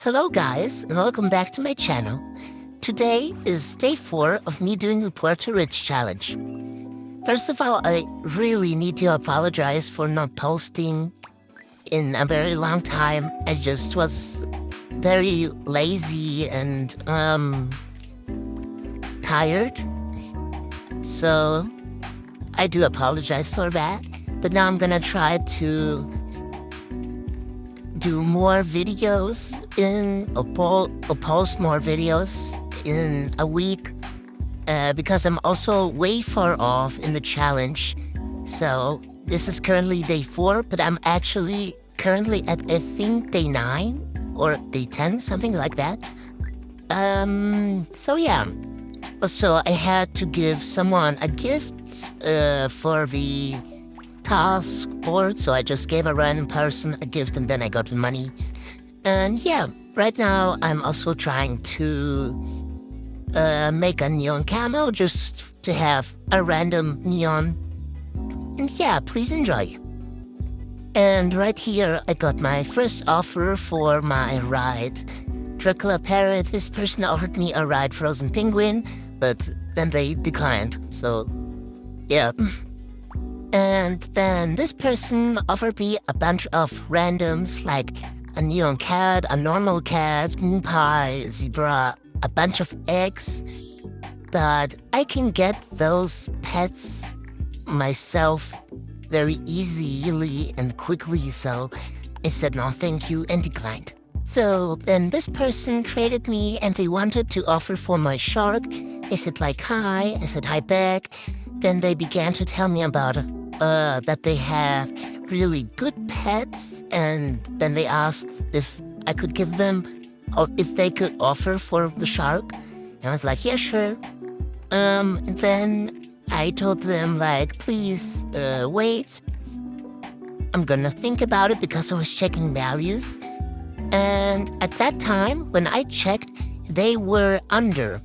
Hello guys, and welcome back to my channel. Today is day 4 of me doing the Puerto Rich challenge. First of all, I really need to apologize for not posting in a very long time. I just was very lazy and tired. So I do apologize for that. But now I'm gonna try to do more videos or post more videos in a week because I'm also way far off in the challenge. So this is currently day 4, but I'm actually currently at, I think, day 9 or day 10, something like that. So yeah. Also, I had to give someone a gift for the task board, so I just gave a random person a gift and then I got the money. And yeah, right now I'm also trying to make a neon camo just to have a random neon. And yeah, please enjoy. And right here I got my first offer for my ride. 𝗥cie𝗍𝗨, this person offered me a ride Frozen Penguin, but then they declined, so yeah. And then this person offered me a bunch of randoms, like a neon cat, a normal cat, moon pie, zebra, a bunch of eggs. But I can get those pets myself very easily and quickly, so I said no thank you and declined. So then this person traded me and they wanted to offer for my shark. I said like hi, I said hi back. Then they began to tell me about that they have really good pets, and then they asked if I could give them, or if they could offer for the shark. And I was like, yeah, sure. And then I told them like, please wait. I'm gonna think about it because I was checking values. And at that time, when I checked, they were under.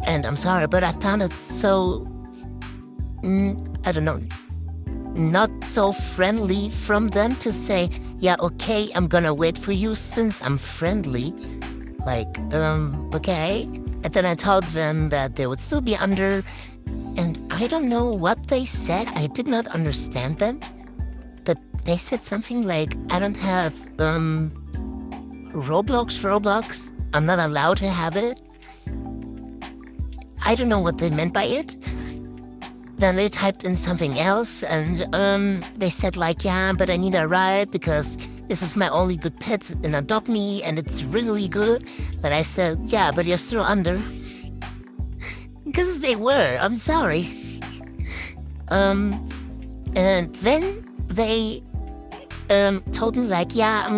And I'm sorry, but I found it so, I don't know, not so friendly from them to say, yeah, okay, I'm gonna wait for you since I'm friendly. Like, okay. And then I told them that they would still be under, and I don't know what they said. I did not understand them. But they said something like, I don't have, Roblox. I'm not allowed to have it. I don't know what they meant by it. Then they typed in something else, and they said like, yeah, but I need a ride because this is my only good pet in Adopt Me, and it's really good. But I said, yeah, but you're still under. Because they were, I'm sorry. And then they told me like, yeah,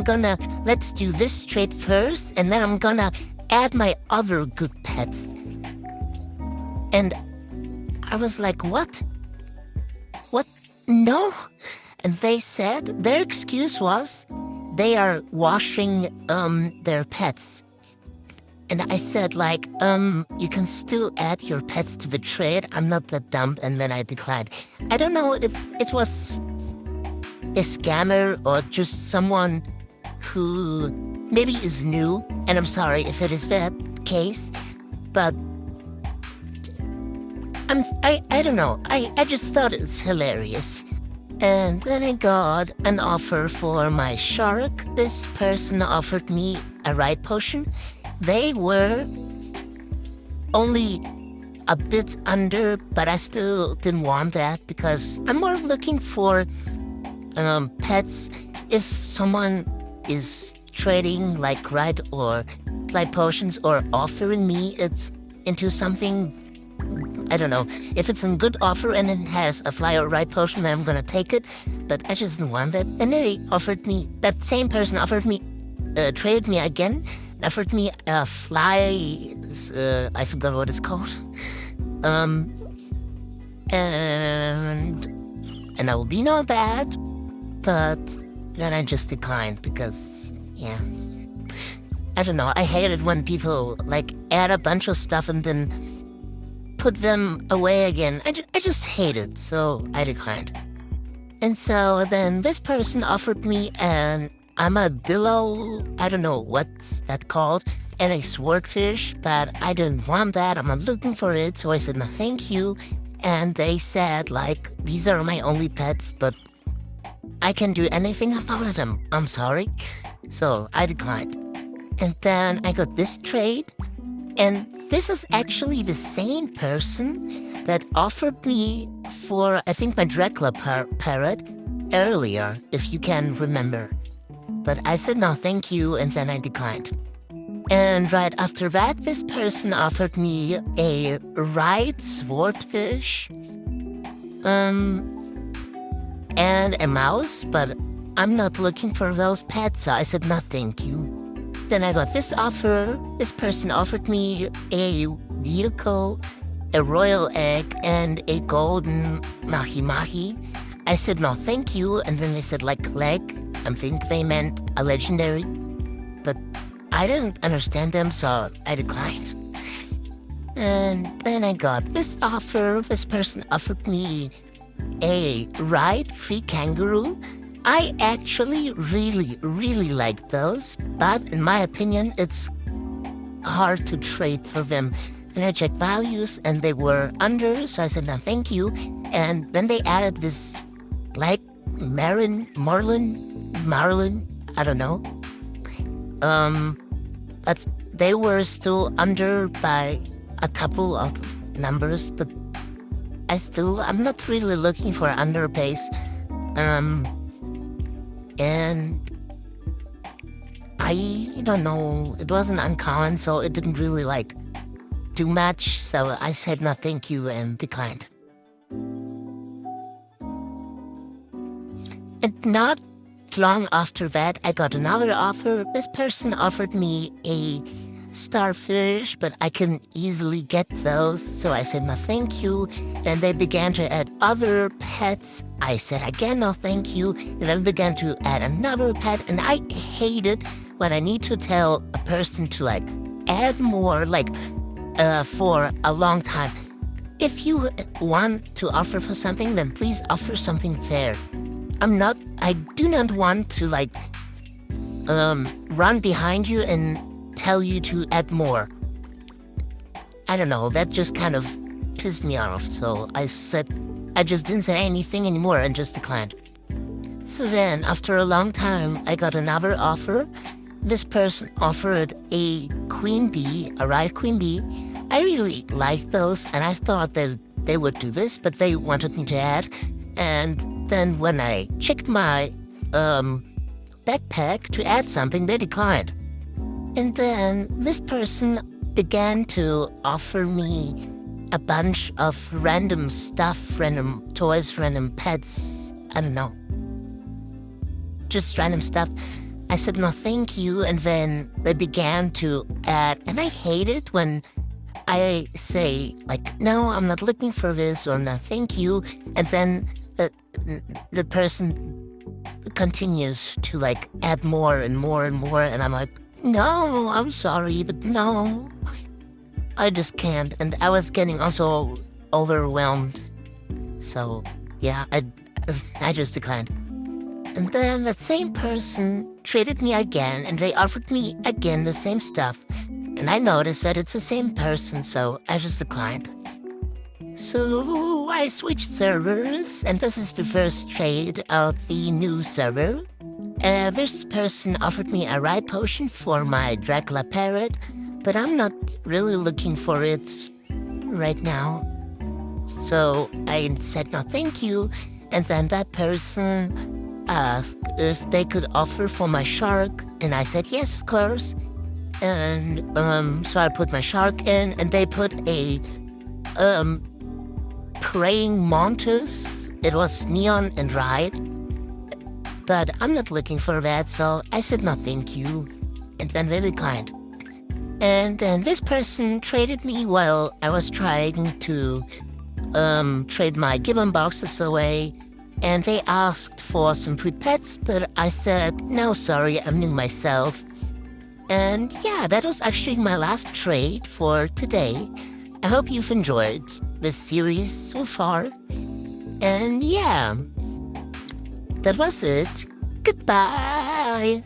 let's do this trade first, and then I'm gonna add my other good pets. And I was like, what? What? No. And they said, their excuse was, they are washing their pets. And I said like, you can still add your pets to the trade. I'm not that dumb. And then I declined. I don't know if it was a scammer or just someone who maybe is new. And I'm sorry if it is that case, but I don't know. I just thought it's hilarious. And then I got an offer for my shark. This person offered me a ride potion. They were only a bit under, but I still didn't want that because I'm more looking for pets. If someone is trading like ride or light potions or offering me it into something, I don't know. If it's a good offer and it has a fly or ride potion, then I'm gonna take it. But I just didn't want it. And they offered me, that same person offered me, traded me again, offered me a fly, I forgot what it's called. And albino bad, but then I just declined because, yeah. I don't know, I hate it when people like add a bunch of stuff and then put them away again. I just hate it, so I declined. And so then this person offered me an armadillo, I don't know what's that called, and a swordfish, but I didn't want that. I'm not looking for it, so I said no thank you. And they said, like, these are my only pets, but I can do anything about them. I'm sorry. So I declined. And then I got this trade, and this is actually the same person that offered me for, I think, my 𝗥𝗶𝗰𝗵 parrot earlier, if you can remember. But I said no thank you, and then I declined. And right after that, this person offered me a right swordfish, and a mouse, but I'm not looking for those pets, so I said no thank you. Then I got this offer. This person offered me a vehicle, a royal egg, and a golden mahi-mahi. I said no thank you, and then they said like leg. I think they meant a legendary, but I didn't understand them, so I declined. And then I got this offer. This person offered me a ride-free kangaroo. I actually really like those, but in my opinion, it's hard to trade for them. Then I checked values, and they were under, so I said no thank you. And then they added this, like, Marlin, I don't know. But they were still under by a couple of numbers, but I'm not really looking for underpays. And I don't know, it wasn't uncommon, so it didn't really, like, do much, so I said no thank you and declined. And not long after that, I got another offer. This person offered me a starfish, but I can easily get those, so I said no thank you. Then they began to add other pets. I said again no thank you. And then began to add another pet, and I hate it when I need to tell a person to, like, add more, like, for a long time. If you want to offer for something, then please offer something fair. I do not want to, like, run behind you and tell you to add more. I don't know, that just kind of pissed me off, so I just didn't say anything anymore and just declined. So then, after a long time, I got another offer. This person offered a queen bee, a right queen bee. I really liked those, and I thought that they would do this, but they wanted me to add. And then when I checked my backpack to add something, they declined. And then this person began to offer me a bunch of random stuff, random toys, random pets, I don't know. Just random stuff. I said no thank you, and then they began to add, and I hate it when I say, like, no, I'm not looking for this, or no thank you, and then the person continues to, like, add more and more and more, and I'm like, no, I'm sorry, but no, I just can't. And I was getting also overwhelmed, so yeah, I just declined. And then that same person traded me again, and they offered me again the same stuff, and I noticed that it's the same person, so I just declined. So I switched servers, and this is the first trade of the new server. This person offered me a ride potion for my 𝗥𝗶𝗰𝗵 parrot, but I'm not really looking for it right now. So I said no thank you, and then that person asked if they could offer for my shark, and I said yes, of course. And so I put my shark in, and they put a praying mantis. It was neon and ride, but I'm not looking for that, so I said no thank you, and then they declined. And then this person traded me while I was trying to trade my gibbon boxes away, and they asked for some free pets, but I said, no, sorry, I'm new myself. And yeah, that was actually my last trade for today. I hope you've enjoyed this series so far. And yeah, that was it. Goodbye.